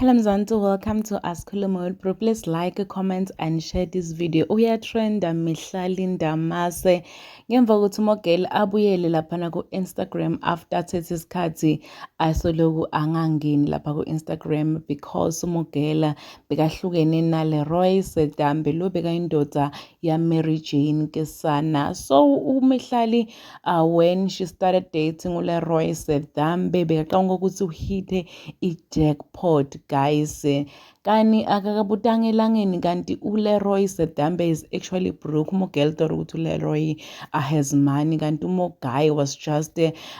Hello Mzansi, welcome to Ask Pro. Please like, comment and share this video. Uyatrenda Mihlali Ndamase ngemva kokuthi umogeli abuyele lapha ku Instagram after athethe isikhathi asoloku angangeni lapha ku Instagram because umogela bekahlukene nale Roy Sedambe lo bekayindoda ya Mary Jane Kesana. So uMihlali when she started dating ule Roy Sedambe bekaqonga ukuthi uhithe i-jackpot guys. Kani akakabutanga elangeni kanti uLeroy Sedambe is actually broke. Umogel thought ukuthi uLeroy has money kanti guy was just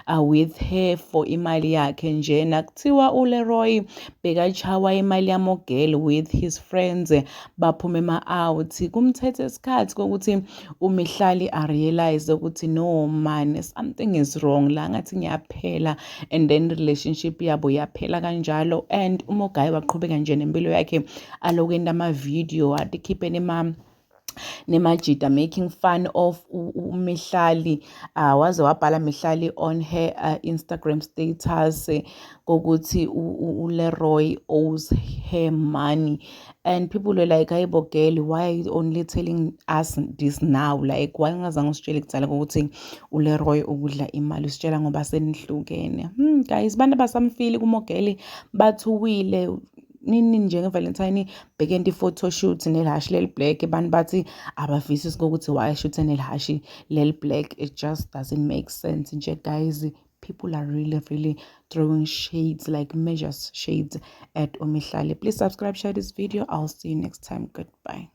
with her for imali yakhe nje. Nakuthiwa uLeroy bekachawa imali yamogel with his friends baphume out kumthethe isikhathi kokuthi uMihlali realize ukuthi no man, something is wrong la ngathi ngiyaphela, and then relationship yabo yaphela kanjalo, and umogayi waqhubeka nje nempilo yakhe alokenda ama-video atikhiphe nemajida making fun of uMihlali. Waze wabhala Mihlali on her Instagram status kokuthi uLeroy owes her money, and people were like, hayibo girl, why are you only telling us this now? Like, why ungazange usitshele kuqala ukuthi uLeroy ukudla imali, usitshela ngoba senihlukene? Guys, bantu basamfili kumogeli bathuwile nini njengevalentine bekenti i-photoshoot nelhashi leli black, abantu bathi abafisisi kokuthi why shoot nelhashi leli black. It just doesn't make sense nje guys. People are really throwing shades, like major shades at Mihlali. Please subscribe, share this video. I'll see you next time. Goodbye.